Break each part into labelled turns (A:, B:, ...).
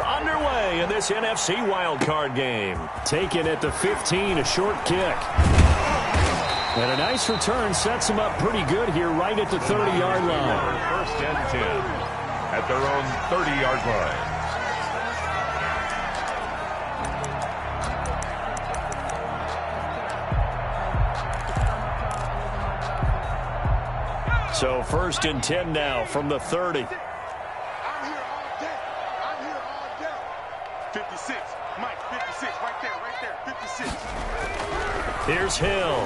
A: are underway in this NFC wildcard game. Taken at the 15, a short kick. And a nice return sets them up pretty good here right at the 30-yard line.
B: First and 10 at their own 30-yard line.
A: So first and 10 now from the 30.
C: I'm here all day. I'm here all day. 56. Mike, 56. Right there. 56.
A: Here's Hill.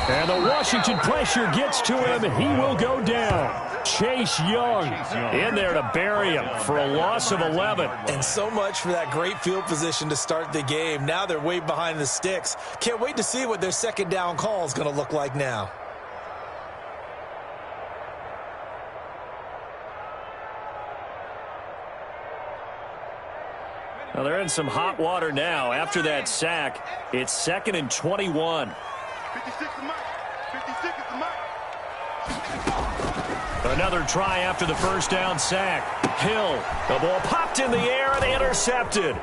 A: And the Washington pressure gets to him. He will go down. Chase Young in there to bury him for a loss of 11.
D: And so much for that great field position to start the game. Now they're way behind the sticks. Can't wait to see what their second down call is going to look like now.
A: Well, they're in some hot water now. After that sack, it's 2nd and 21.
C: 56 is Mike. 56 is Mike.
A: Another try after the first down sack. Hill, the ball popped in the air and intercepted.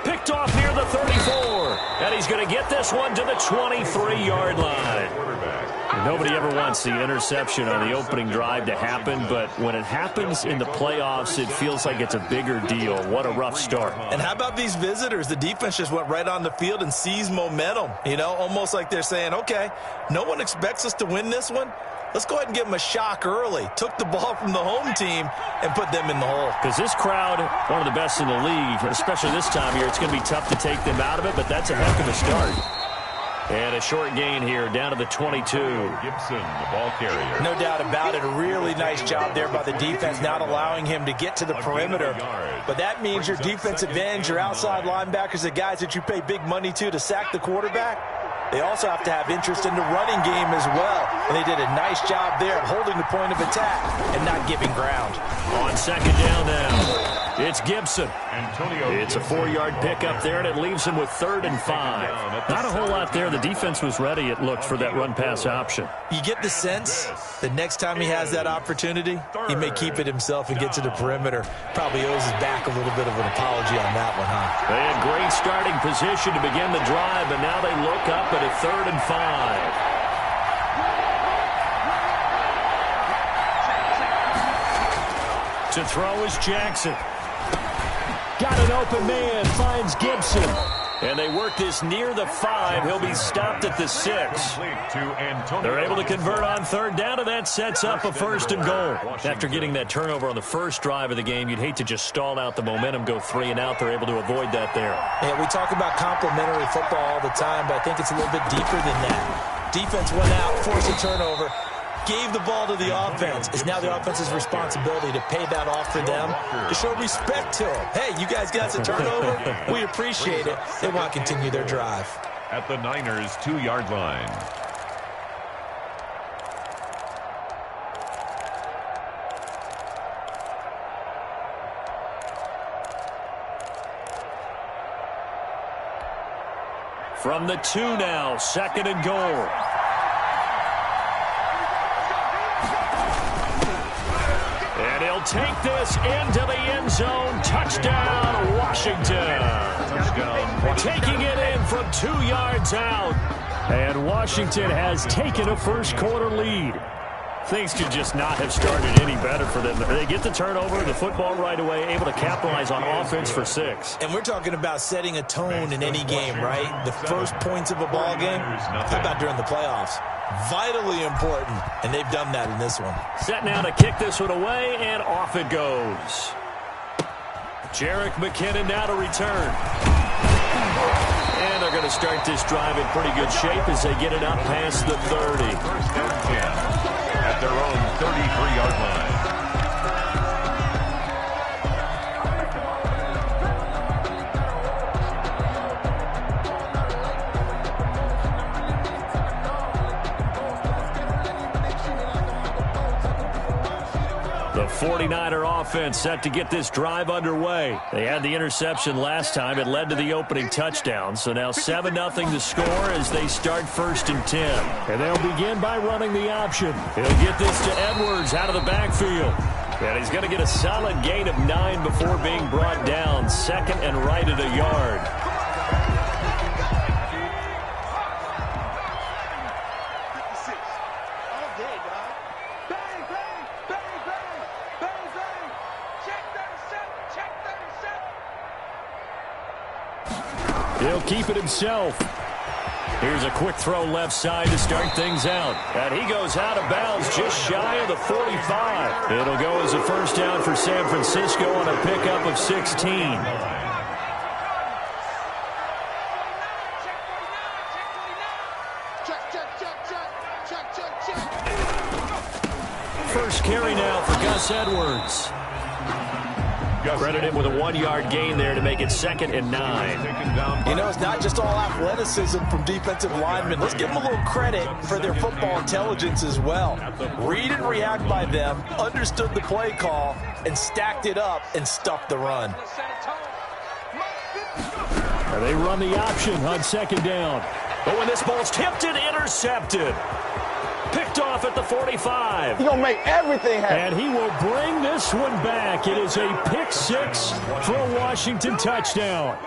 A: Picked off near the 34. And he's going to get this one to the 23-yard line. Nobody ever wants the interception on the opening drive to happen, but when it happens in the playoffs, it feels like it's a bigger deal. What a rough start.
D: And how about these visitors? The defense just went right on the field and seized momentum. You know, almost like they're saying, okay, no one expects us to win this one. Let's go ahead and give them a shock early. Took the ball from the home team and put them in the hole.
A: Because this crowd, one of the best in the league, especially this time of year, it's going to be tough to take them out of it, but that's a heck of a start. And a short gain here down to the 22.
B: Gibson, the ball carrier.
D: No doubt about it. A really nice job there by the defense, not allowing him to get to the perimeter. But that means your defensive ends, your outside linebackers, the guys that you pay big money to sack the quarterback, they also have to have interest in the running game as well. And they did a nice job there of holding the point of attack and not giving ground.
A: On second down now, it's Gibson. It's a 4-yard pickup there, and it leaves him with 3rd and 5. Not a whole lot there. The defense was ready, it looked, for that run-pass option.
D: You get the sense that next time he has that opportunity, he may keep it himself and get to the perimeter. Probably owes his back a little bit of an apology on that one, huh?
A: They had great starting position to begin the drive, but now they look up at a 3rd and 5. To throw is Jackson. Got an open man, finds Gibson. And they work this near the 5. He'll be stopped at the 6. They're able to convert on 3rd down, and that sets up a 1st and goal. After getting that turnover on the first drive of the game, you'd hate to just stall out the momentum, go 3 and out. They're able to avoid that there.
D: Yeah, we talk about complementary football all the time, but I think it's a little bit deeper than that. Defense went out, forced a turnover, gave the ball to the offense. It's now the offense's responsibility to pay that off for them, to show respect to them. Hey, you guys got a turnover? We appreciate it. They want to continue their drive.
B: At the Niners' 2-yard line.
A: From the 2 now, 2nd and goal. And he'll take this into the end zone. Touchdown, Washington. Taking it in from 2 yards out. And Washington has taken a first-quarter lead. Things could just not have started any better for them. They get the turnover, the football right away, able to capitalize on offense for 6.
D: And we're talking about setting a tone in any game, right? The first points of a ball game. How about during the playoffs? Vitally important, and they've done that in this one.
A: Set now to kick this one away, and off it goes. Jerick McKinnon now to return. And they're going to start this drive in pretty good shape as they get it up past the 30.
B: First and 10 at their own 33-yard line.
A: The 49er offense set to get this drive underway. They had the interception last time. It led to the opening touchdown. So now 7-0 to score as they start 1st and 10. And they'll begin by running the option. He'll get this to Edwards out of the backfield. And he's going to get a solid gain of 9 before being brought down. 2nd and right at a yard. He'll keep it himself. Here's a quick throw left side to start things out. And he goes out of bounds just shy of the 45. It'll go as a first down for San Francisco on a pickup of 16. First carry now for Gus Edwards. Credit him with a 1-yard gain there to make it 2nd and 9.
D: You know, it's not just all athleticism from defensive linemen. Let's give them a little credit for their football intelligence as well. Read and react by them, understood the play call, and stacked it up and stuffed the run.
A: They run the option on 2nd down. But when this ball's tipped and intercepted. Picked off at the 45.
E: He's going to make everything happen.
A: And he will bring this one back. It is a pick 6 for a Washington touchdown.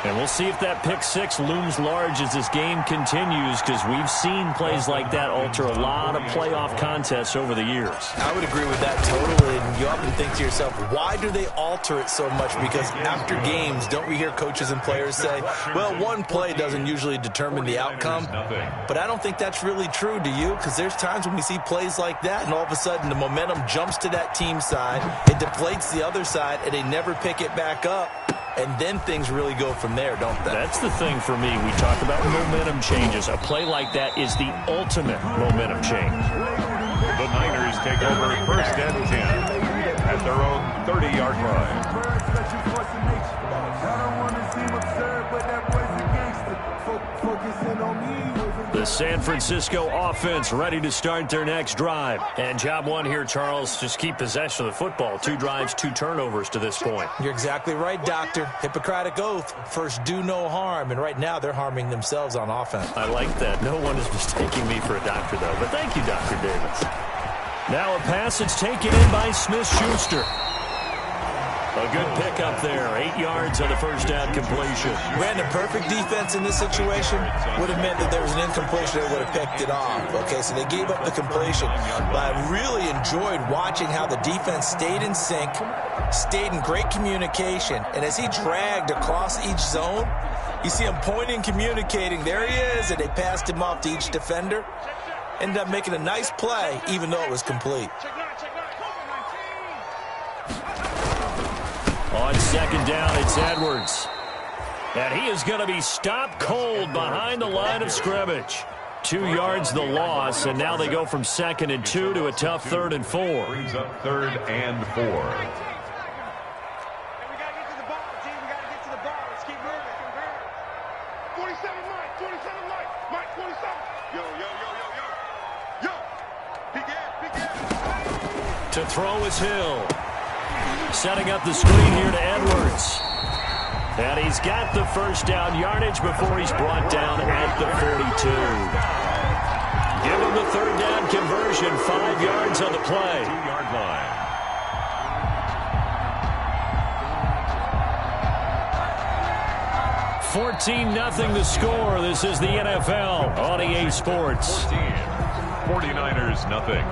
A: And we'll see if that pick 6 looms large as this game continues, because we've seen plays like that alter a lot of playoff contests over the years.
D: I would agree with that totally. And you often think to yourself, why do they alter it so much? Because after games, don't we hear coaches and players say, well, one play doesn't usually determine the outcome. But I don't think that's really true, do you? Because there's times when we see plays like that, and all of a sudden the momentum jumps to that team side, it deflates the other side, and they never pick it back up. And then things really go from there, don't they?
A: That's the thing for me. We talk about momentum changes. A play like that is the ultimate momentum change.
B: The Niners take over 1st and 10 at their own 30-yard line.
A: The San Francisco offense ready to start their next drive. And job one here, Charles, just keep possession of the football. 2 drives, 2 turnovers to this point.
D: You're exactly right, Doctor. Hippocratic oath. First, do no harm. And right now, they're harming themselves on offense.
A: I like that. No one is mistaking me for a doctor, though. But thank you, Dr. Davis. Now a pass that's taken in by Smith-Schuster. A good pickup there. 8 yards on the first down completion.
D: Ran the perfect defense in this situation. Would have meant that there was an incompletion that would have picked it off. Okay, so they gave up the completion. But I really enjoyed watching how the defense stayed in sync, stayed in great communication. And as he dragged across each zone, you see him pointing, communicating. There he is, and they passed him off to each defender. Ended up making a nice play, even though it was complete.
A: On 2nd down, it's Edwards. And he is going to be stopped cold behind the line of scrimmage. 2 yards the loss, and now they go from 2nd and 2 to a tough 3rd and 4.
B: Brings up 3rd and 4.
C: We got to get to the ball, G. We got to get to the ball. Let's keep moving. 47 Mike. 27 Mike. Mike 27. Yo. Big ass.
A: To throw is Hill. Setting up the screen here to Edwards. And he's got the first down yardage before he's brought down at the 42. Give him the 3rd down conversion. 5 yards on the play.
B: 2-yard line.
A: $14-0 the score. This is the NFL on EA Sports.
B: 49ers nothing.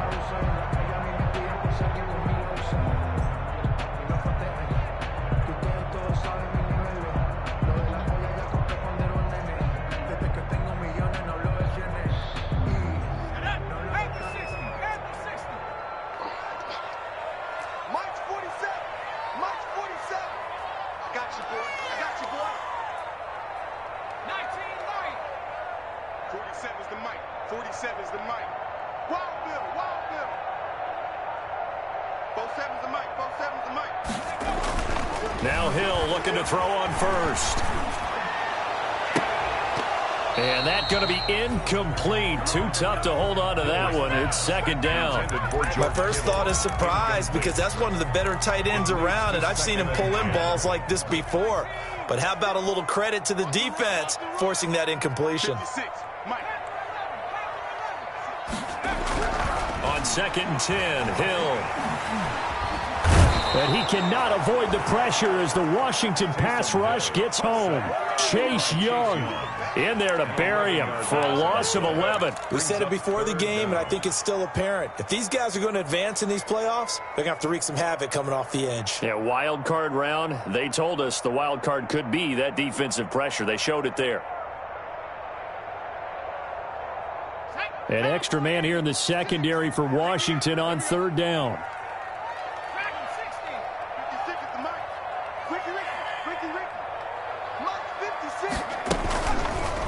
A: Now Hill looking to throw on first. And that's going to be incomplete. Too tough to hold on to that one. It's 2nd down.
D: My first thought is surprise, because that's one of the better tight ends around, and I've seen him pull in balls like this before. But how about a little credit to the defense forcing that incompletion?
C: 56 Mike.
A: On 2nd and 10, Hill. And he cannot avoid the pressure as the Washington pass rush gets home. Chase Young in there to bury him for a loss of 11.
D: We said it before the game, and I think it's still apparent. If these guys are going to advance in these playoffs, they're going to have to wreak some havoc coming off the edge.
A: Yeah, wild card round. They told us the wild card could be that defensive pressure. They showed it there. An extra man here in the secondary for Washington on third down.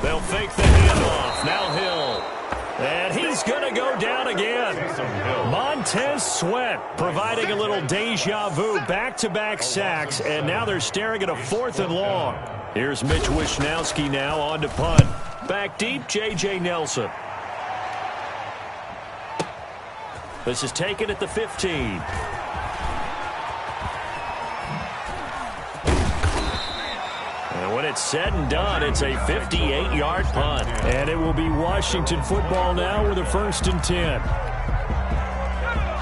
A: They'll fake the handoff. Now Hill. And he's going to go down again. Montez Sweat providing a little deja vu. Back-to-back sacks. And now they're staring at a 4th and long. Here's Mitch Wishnowski now on to punt. Back deep, J.J. Nelson. This is taken at the 15. And when it's said and done, it's a 58-yard punt. And it will be Washington football now with a 1st and 10.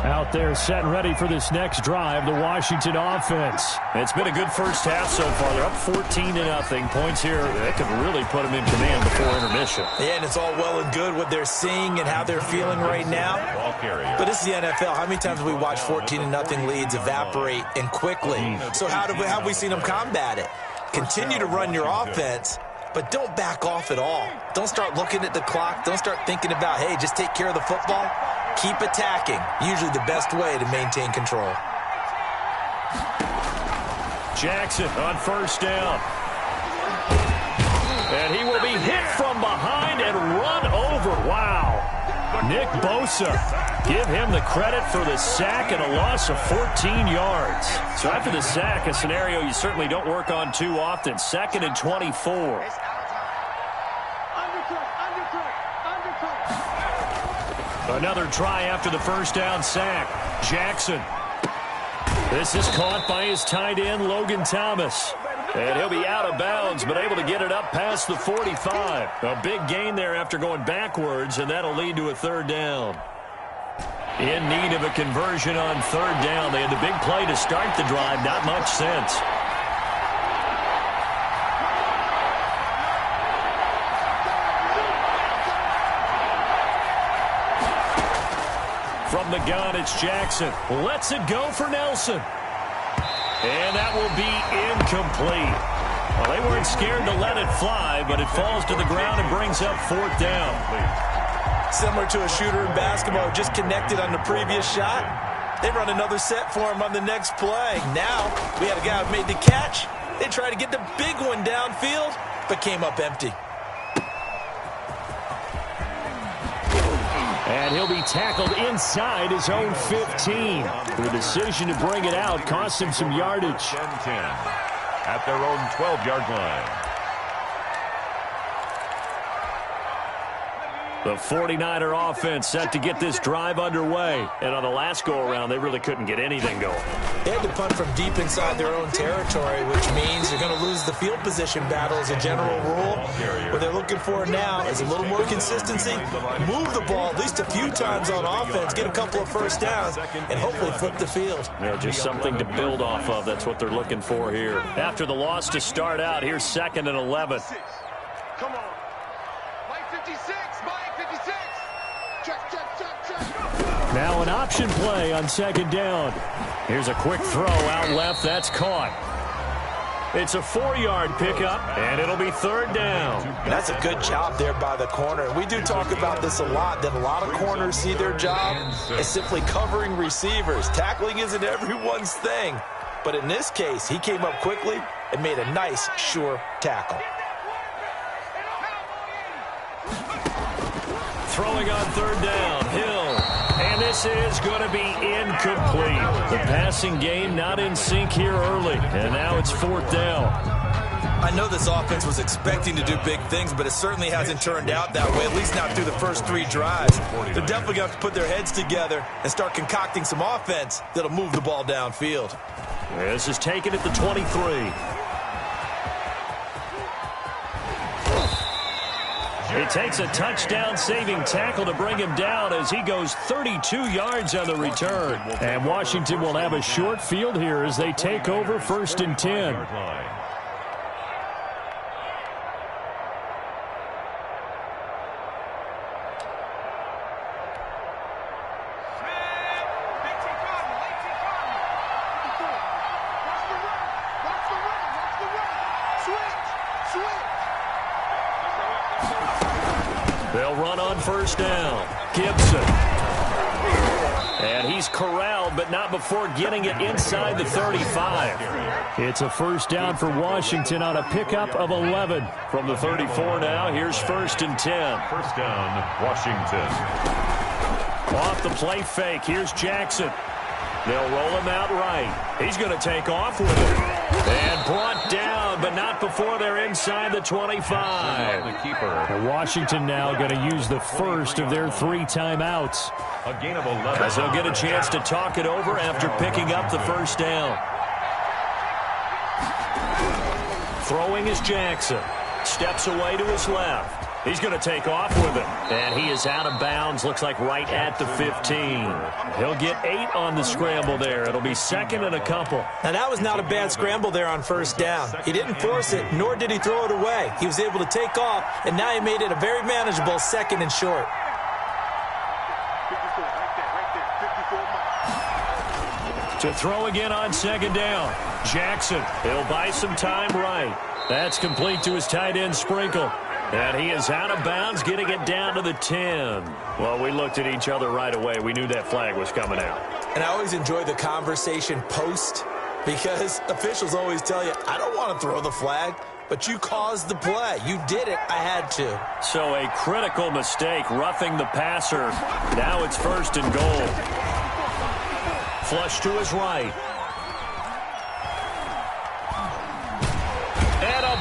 A: Out there set and ready for this next drive, the Washington offense. It's been a good first half so far. They're up 14-0. Points here, that could really put them in command before intermission.
D: Yeah, and it's all well and good what they're seeing and how they're feeling right now. But this is the NFL. How many times have we watched 14-0 leads evaporate and quickly? So how have we seen them combat it? Continue to run your offense, but don't back off at all. Don't start looking at the clock. Don't start thinking about, hey, just take care of the football. Keep attacking. Usually the best way to maintain control.
A: Jackson on 1st down. And he will be hit from behind and run over. Wow. Nick Bosa, give him the credit for the sack and a loss of 14 yards. So after the sack, a scenario you certainly don't work on too often. 2nd and 24. Another try after the 1st down sack. Jackson. This is caught by his tight end, Logan Thomas. And he'll be out of bounds, but able to get it up past the 45. A big gain there after going backwards, and that'll lead to a 3rd down. In need of a conversion on 3rd down. They had the big play to start the drive. Not much sense. From the gun, it's Jackson. Lets it go for Nelson. And that will be incomplete. Well, they weren't scared to let it fly, but it falls to the ground and brings up 4th down.
D: Similar to a shooter in basketball, just connected on the previous shot. They run another set for him on the next play. Now, we had a guy who made the catch. They tried to get the big one downfield, but came up empty.
A: And he'll be tackled inside his own 15. The decision to bring it out cost him some yardage.
B: 10-10 at their own 12-yard line.
A: The 49er offense set to get this drive underway. And on the last go-around, they really couldn't get anything going.
D: They had to punt from deep inside their own territory, which means they're going to lose the field position battle as a general rule. What they're looking for now is a little more consistency, move the ball at least a few times on offense, get a couple of 1st downs, and hopefully flip the field.
A: Yeah, just something to build off of. That's what they're looking for here. After the loss to start out, here's 2nd and 11.
C: Come on. Mike 56. Mike 56. Check, check, check, check.
A: Now an option play on 2nd down. Here's a quick throw out left. That's caught. It's a 4-yard pickup, and it'll be 3rd down.
D: That's a good job there by the corner. We do talk about this a lot, that a lot of corners see their job as simply covering receivers. Tackling isn't everyone's thing. But in this case, he came up quickly and made a nice, sure tackle.
A: Throwing on 3rd down, Hill. And this is going to be incomplete. The passing game not in sync here early. And now it's 4th down.
D: I know this offense was expecting to do big things, but it certainly hasn't turned out that way, at least not through the first 3 drives. They're definitely going to have to put their heads together and start concocting some offense that'll move the ball downfield.
A: This is taken at the 23. It takes a touchdown-saving tackle to bring him down as he goes 32 yards on the return. And Washington will have a short field here as they take over 1st and 10. They'll run on 1st down. Gibson. And he's corralled, but not before getting it inside the 35. It's a 1st down for Washington on a pickup of 11. From the 34 now, here's 1st and 10.
B: 1st down, Washington.
A: Off the play fake, here's Jackson. They'll roll him out right. He's going to take off with it. And brought down, but not before they're inside the 25.
B: The keeper.
A: And Washington now going to use the first of their 3 timeouts.
B: A gain of 11.
A: As they'll get a chance to talk it over after picking up the 1st down. Throwing is Jackson. Steps away to his left. He's going to take off with it. And he is out of bounds, looks like right at the 15. He'll get 8 on the scramble there. It'll be 2nd and a couple.
D: Now, that was not a bad scramble there on 1st down. He didn't force it, nor did he throw it away. He was able to take off, and now he made it a very manageable 2nd and short.
C: 54, right there, 54 miles.
A: To throw again on 2nd down. Jackson, he'll buy some time right. That's complete to his tight end, Sprinkle. And he is out of bounds, getting it down to the 10. Well, we looked at each other right away. We knew that flag was coming out.
D: And I always enjoy the conversation post because officials always tell you, I don't want to throw the flag, but you caused the play. You did it. I had to.
A: So a critical mistake, roughing the passer. Now it's 1st and goal. Flush to his right.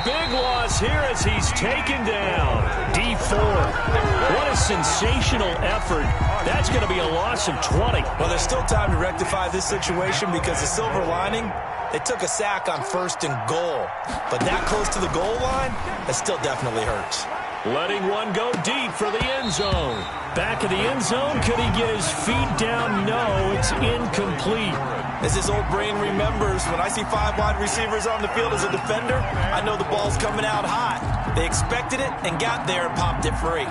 A: Big loss here as he's taken down. D4. What a sensational effort. That's going to be a loss of 20.
D: Well, there's still time to rectify this situation because the silver lining, they took a sack on 1st and goal. But that close to the goal line, that still definitely hurts.
A: Letting one go deep for the end zone. Back of the end zone, could he get his feet down? No, it's incomplete.
D: As his old brain remembers, when I see 5 wide receivers on the field as a defender, I know the ball's coming out hot. They expected it and got there and popped it free.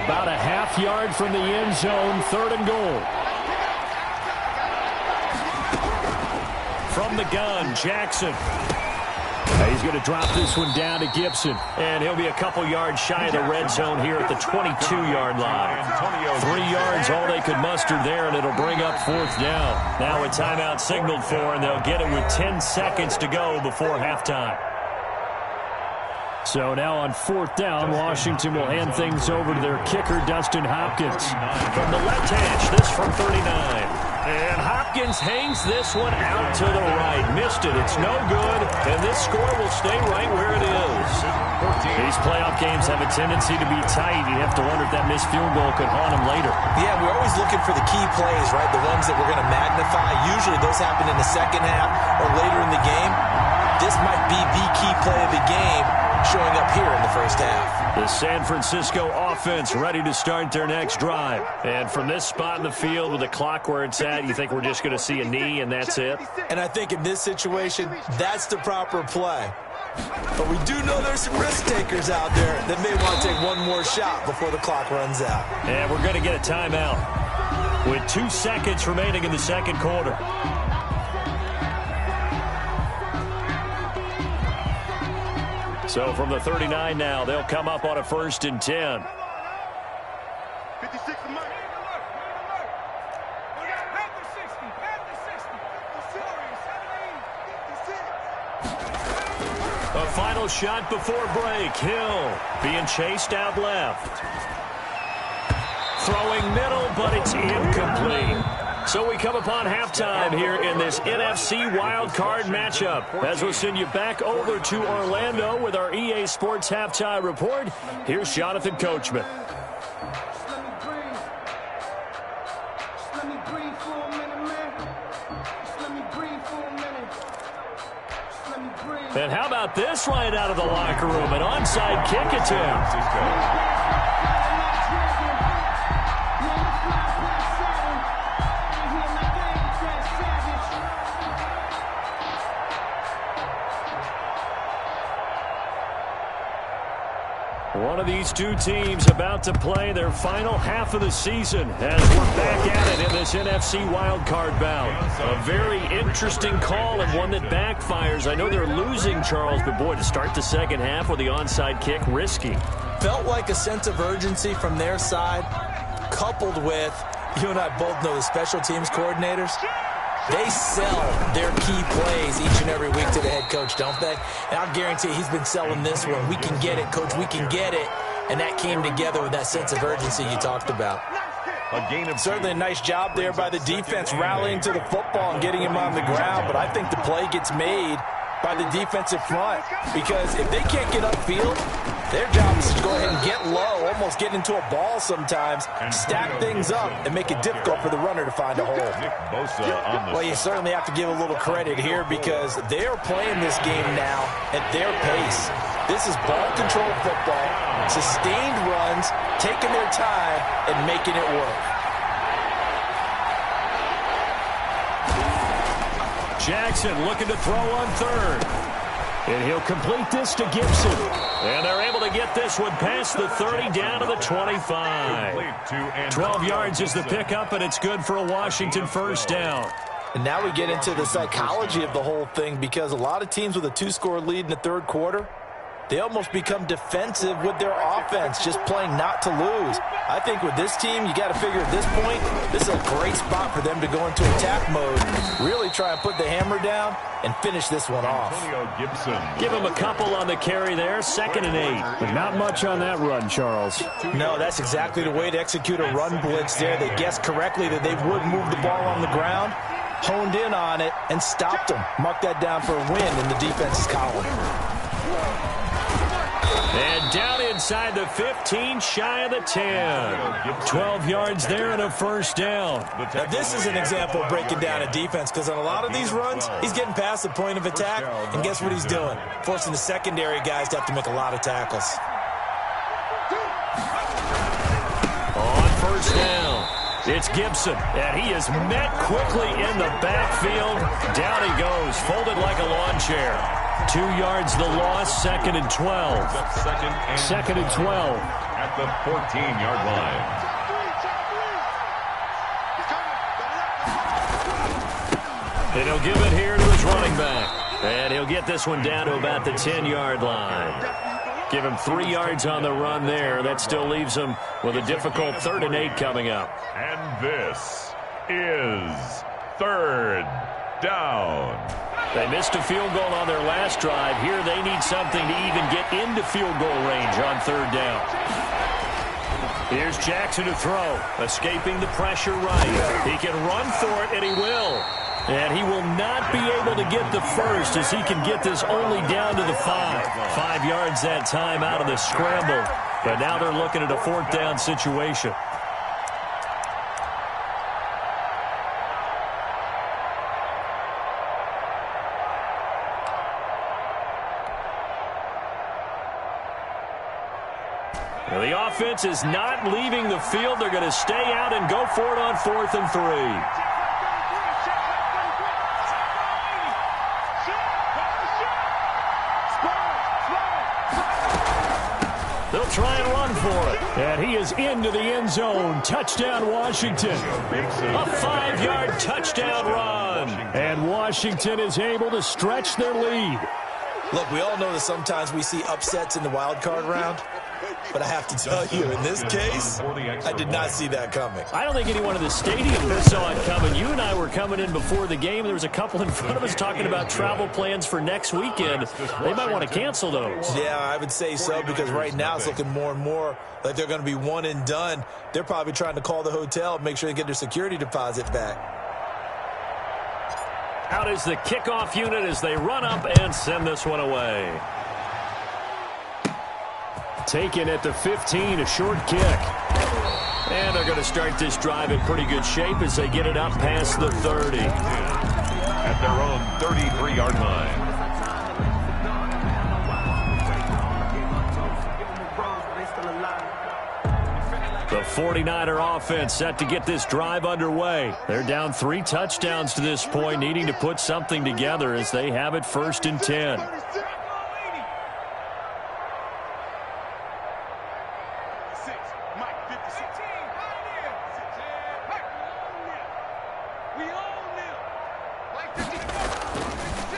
A: About a half yard from the end zone, 3rd and goal. From the gun, Jackson. He's going to drop this one down to Gibson. And he'll be a couple yards shy of the red zone here at the 22-yard line. 3 yards, all they could muster there, and it'll bring up 4th down. Now a timeout signaled for, and they'll get it with 10 seconds to go before halftime. So now on 4th down, Washington will hand things over to their kicker, Dustin Hopkins. From the left hash, this from 39. And Hopkins hangs this one out to the right. Missed it. It's no good. And this score will stay right where it is. These playoff games have a tendency to be tight. You have to wonder if that missed field goal could haunt them later.
D: Yeah, we're always looking for the key plays, right? The ones that we're going to magnify. Usually those happen in the second half or later in the game. This might be the key play of the game showing up here in the first half.
A: The San Francisco offense ready to start their next drive. And from this spot in the field with the clock where it's at, you think we're just going to see a knee and that's it?
D: And I think in this situation, that's the proper play. But we do know there's some risk takers out there that may want to take one more shot before the clock runs out.
A: And we're going to get a timeout with 2 seconds remaining in the second quarter. So from the 39 now, they'll come up on a 1st and 10.
C: 56 a minute.
A: A final shot before break. Hill being chased out left. Throwing middle, but it's incomplete. So we come upon halftime here in this NFC Wild Card matchup. As we'll send you back over to Orlando with our EA Sports Halftime Report, here's Jonathan Coachman. And how about this right out of the locker room? An onside kick attempt. One of these two teams about to play their final half of the season as we're back at it in this NFC wildcard bout. A very interesting call and one that backfires. I know they're losing, Charles, but boy, to start the second half with the onside kick, risky.
D: Felt like a sense of urgency from their side, coupled with, you and I both know the special teams coordinators. They sell their key plays each and every week to the head coach, don't they? And I'll guarantee he's been selling this one. We can get it, coach. We can get it. And that came together with that sense of urgency you talked about. Certainly a nice job there by the defense rallying to the football and getting him on the ground. But I think the play gets made by the defensive front, because if they can't get upfield, their job is to go ahead and get low, almost get into a ball sometimes, stack things up, and make it difficult for the runner to find a hole. Well, you certainly have to give a little credit here because they're playing this game now at their pace. This is ball control football, sustained runs, taking their time, and making it work.
A: Jackson looking to throw on third. And he'll complete this to Gibson. And they're able to get this one past the 30 down to the 25. 12 yards is the pickup, and it's good for a Washington first down.
D: And now we get into the psychology of the whole thing, because a lot of teams with a two-score lead in the third quarter, they almost become defensive with their offense, just playing not to lose. I think with this team, you got to figure at this point, this is a great spot for them to go into attack mode, really try and put the hammer down and finish this one off.
A: Give him a couple on the carry there, 2nd and 8. But not much on that run, Charles.
D: No, that's exactly the way to execute a run blitz there. They guessed correctly that they would move the ball on the ground, honed in on it, and stopped them. Mark that down for a win in the defense's column.
A: And down inside the 15, shy of the 10. 12 yards there and a first down.
D: Now, this is an example of breaking down a defense, because on a lot of these runs, he's getting past the point of attack, and guess what he's doing? Forcing the secondary guys to have to make a lot of tackles.
A: On first down, it's Gibson, and he is met quickly in the backfield. Down he goes, folded like a lawn chair. 2 yards the loss, 2nd and 12. 2nd and 12.
B: At the 14-yard line.
A: And he'll give it here to his running back. And he'll get this one down to about the 10-yard line. Give him 3 yards on the run there. That still leaves him with a difficult 3rd and 8 coming up.
B: And this is 3rd down.
A: They missed a field goal on their last drive. Here they need something to even get into field goal range on 3rd down. Here's Jackson to throw, escaping the pressure right. He can run for it, and he will. And he will not be able to get the first, as he can get this only down to the 5. 5 yards that time out of the scramble. But now they're looking at a 4th down situation. The offense is not leaving the field. They're going to stay out and go for it on 4th and 3. They'll try and run for it. And he is into the end zone. Touchdown, Washington. A 5-yard touchdown run. And Washington is able to stretch their lead.
D: Look, we all know that sometimes we see upsets in the wild card round. But I have to tell you, in this case, I did not see that coming.
A: I don't think anyone in the stadium saw it coming. You and I were coming in before the game. There was a couple in front of us talking about travel plans for next weekend. They might want to cancel those.
D: Yeah, I would say so, because right now it's looking more and more like they're going to be one and done. They're probably trying to call the hotel and make sure they get their security deposit back.
A: Out is the kickoff unit as they run up and send this one away. Taken at the 15, a short kick. And they're going to start this drive in pretty good shape as they get it up past the 30.
B: At their own 33-yard line.
A: The 49er offense set to get this drive underway. They're down 3 touchdowns to this point, needing to put something together as they have it 1st and 10.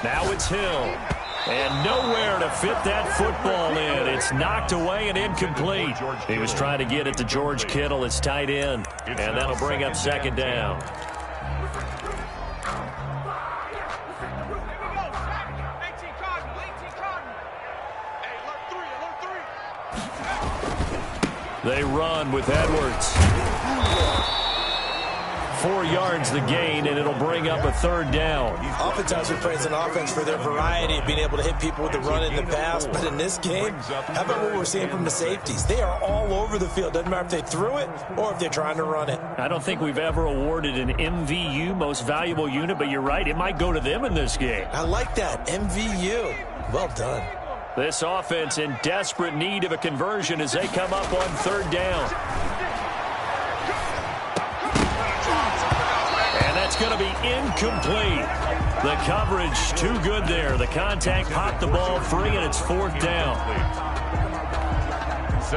A: Now it's Hill. And nowhere to fit that football in. It's knocked away and incomplete. He was trying to get it to George Kittle, his tight end. And that'll bring up 2nd down. They run with Edwards. 4 yards the gain, and it'll bring up a 3rd down.
D: Oftentimes we praise an offense for their variety of being able to hit people with the run in the pass, but in this game, how about what we're seeing from the safeties? They are all over the field. Doesn't matter if they threw it or if they're trying to run it.
A: I don't think we've ever awarded an MVU, most valuable unit, but you're right, it might go to them in this game.
D: I like that, MVU. Well done.
A: This offense in desperate need of a conversion as they come up on 3rd down. It's going to be incomplete. The coverage too good there. The contact popped the ball free, and it's 4th down.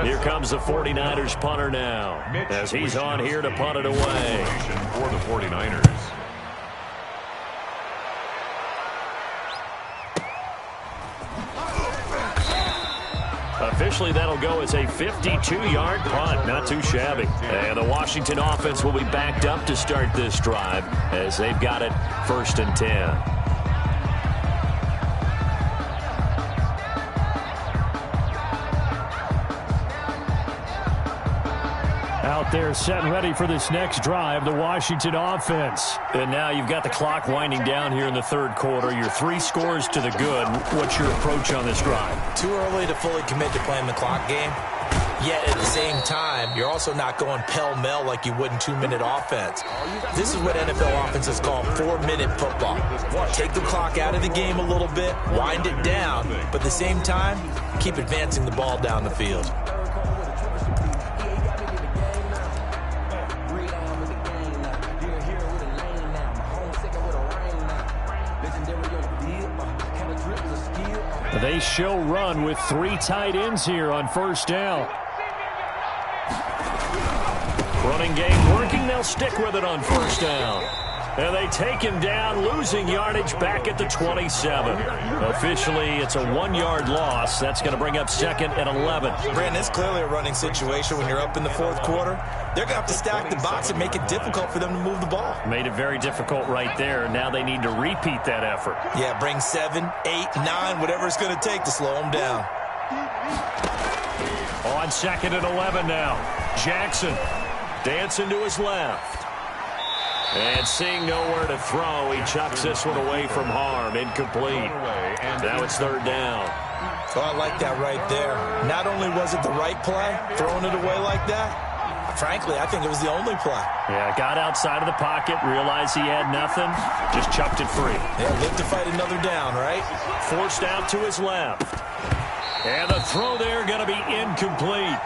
A: Here comes the 49ers punter now as he's on here to punt it away.
B: For the 49ers.
A: Officially, that'll go as a 52-yard punt. Not too shabby. And the Washington offense will be backed up to start this drive as they've got it 1st and 10. Out there set and ready for this next drive, the Washington offense. And now you've got the clock winding down here in the 3rd quarter. Your 3 scores to the good. What's your approach on this drive?
D: Too early to fully commit to playing the clock game. Yet at the same time, you're also not going pell-mell like you would in 2-minute offense. This is what NFL offenses call 4-minute football. Take the clock out of the game a little bit, wind it down, but at the same time, keep advancing the ball down the field.
A: They show run with 3 tight ends here on 1st down. Running game working. They'll stick with it on 1st down. And they take him down, losing yardage back at the 27. Officially, it's a 1-yard loss. That's going to bring up 2nd and 11.
D: Brandon, it's clearly a running situation when you're up in the 4th quarter. They're going to have to stack the box and make it difficult for them to move the ball.
A: Made it very difficult right there. Now they need to repeat that effort.
D: Yeah, bring 7, 8, 9, whatever it's going to take to slow them down.
A: On 2nd and 11 now. Jackson dancing to his left. And seeing nowhere to throw, he chucks this one away from harm. Incomplete. Now it's 3rd down.
D: Oh, I like that right there. Not only was it the right play, throwing it away like that, frankly, I think it was the only play.
A: Yeah, got outside of the pocket, realized he had nothing, just chucked it free.
D: Yeah, live to fight another down, right?
A: Forced out to his left. And the throw there going to be incomplete.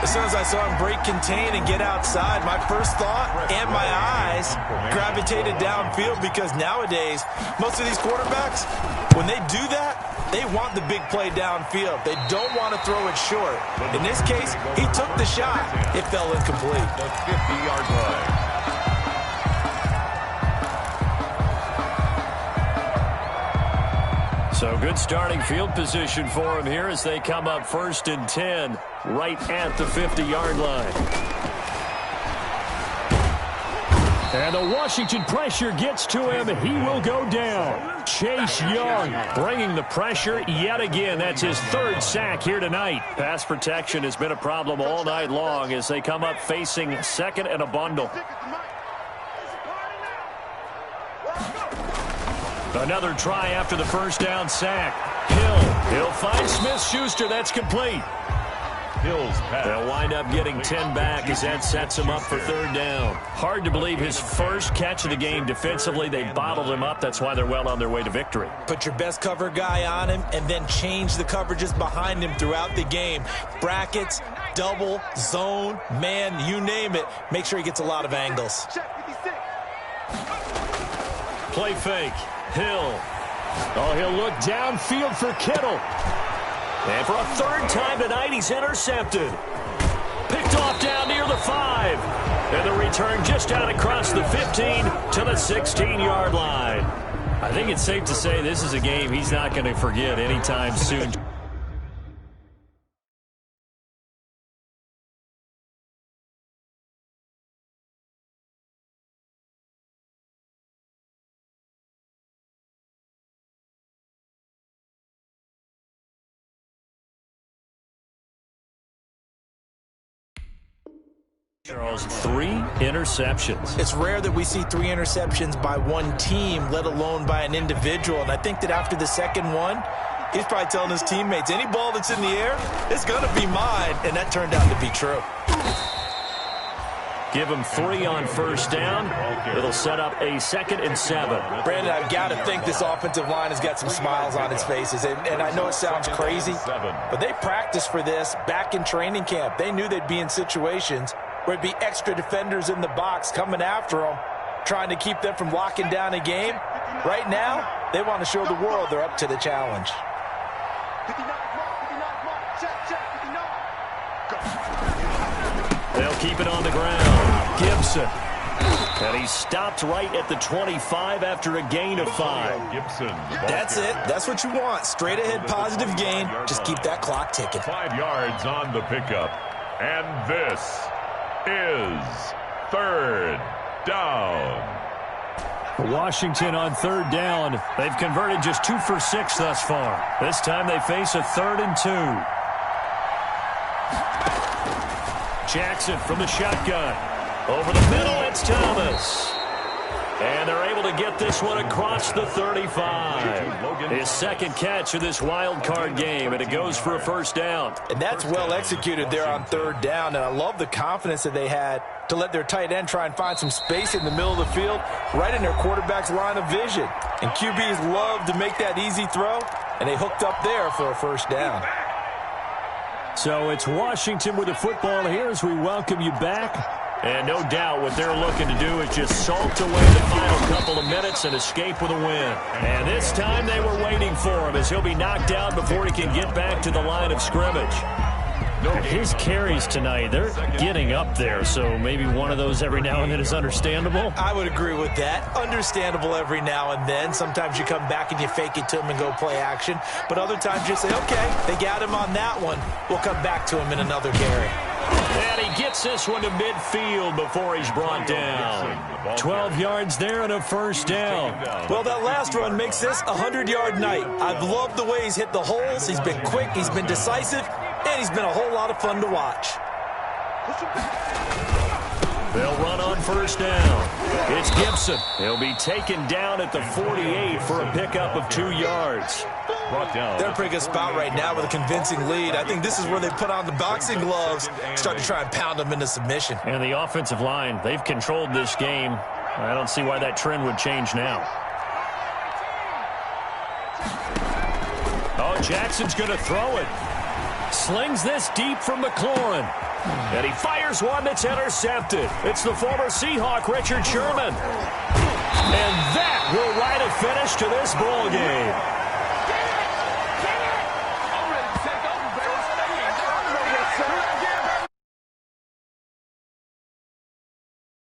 D: As soon as I saw him break contain and get outside, my first thought and my eyes gravitated downfield because nowadays, most of these quarterbacks, when they do that, they want the big play downfield. They don't want to throw it short. In this case, he took the shot. It fell incomplete.
B: The 50-yard line.
A: So good starting field position for him here as they come up 1st and 10 right at the 50-yard line. And the Washington pressure gets to him. He will go down. Chase Young bringing the pressure yet again. That's his 3rd sack here tonight. Pass protection has been a problem all night long as they come up facing 2nd and a bundle. Another try after the 1st down sack. He'll find Smith-Schuster. That's complete.
B: Hill's pass.
A: They'll wind up getting 10 back as that sets him up for 3rd down. Hard to believe his first catch of the game defensively. They bottled him up. That's why they're well on their way to victory.
D: Put your best cover guy on him and then change the coverages behind him throughout the game. Brackets, double, zone, man, you name it. Make sure he gets a lot of angles.
A: Play fake. Hill. Oh, he'll look downfield for Kittle. And for a third time tonight, he's intercepted. Picked off down near the 5. And the return just out across the 15 to the 16-yard line. I think it's safe to say this is a game he's not going to forget anytime soon. Charles, 3 interceptions.
D: It's rare that we see 3 interceptions by one team, let alone by an individual. And I think that after the second one, he's probably telling his teammates, any ball that's in the air, it's going to be mine. And that turned out to be true.
A: Give him 3 on first down. It'll set up a 2nd and 7.
D: Brandon, I've got to think this offensive line has got some smiles on its faces. And I know it sounds crazy, but they practiced for this back in training camp. They knew they'd be in situations where it'd be extra defenders in the box coming after them, trying to keep them from locking down a game. Right now, they want to show the world they're up to the challenge.
A: They'll keep it on the ground. Gibson. And he stopped right at the 25 after a gain of 5.
B: Gibson.
D: That's it. That's what you want. Straight ahead positive gain. Just keep that clock ticking.
B: 5 yards on the pickup. And this is 3rd down.
A: Washington on 3rd down. They've converted just 2 for 6 thus far. This time they face a 3rd and 2. Jackson from the shotgun. Over the middle, it's Thomas. And they're able to get this one across the 35. His 2nd catch of this wild card game, and it goes for a 1st down.
D: And that's well executed there on 3rd down, and I love the confidence that they had to let their tight end try and find some space in the middle of the field, right in their quarterback's line of vision. And QBs love to make that easy throw, and they hooked up there for a 1st down.
A: So it's Washington with the football here as we welcome you back. And no doubt what they're looking to do is just salt away the final couple of minutes and escape with a win. And this time they were waiting for him as he'll be knocked down before he can get back to the line of scrimmage. His carries tonight, they're getting up there, so maybe one of those every now and then is understandable.
D: I would agree with that. Understandable every now and then. Sometimes you come back and you fake it to him and go play action. But other times you say, okay, they got him on that one. We'll come back to him in another carry.
A: And he gets this one to midfield before he's brought down. 12 yards there and a 1st down.
D: Well, that last run makes this a 100-yard night. I've loved the way he's hit the holes. He's been quick. He's been decisive. And he's been a whole lot of fun to watch.
A: They'll run on 1st down. It's Gibson. He'll be taken down at the 48 for a pickup of 2 yards.
D: They're in a pretty good spot right now with a convincing lead. I think this is where they put on the boxing gloves, start to try and pound them into submission.
A: And the offensive line, they've controlled this game. I don't see why that trend would change now. Oh, Jackson's going to throw it. Slings this deep from McLaurin. And he fires one that's intercepted. It's the former Seahawk, Richard Sherman. And that will write a finish to this ball game.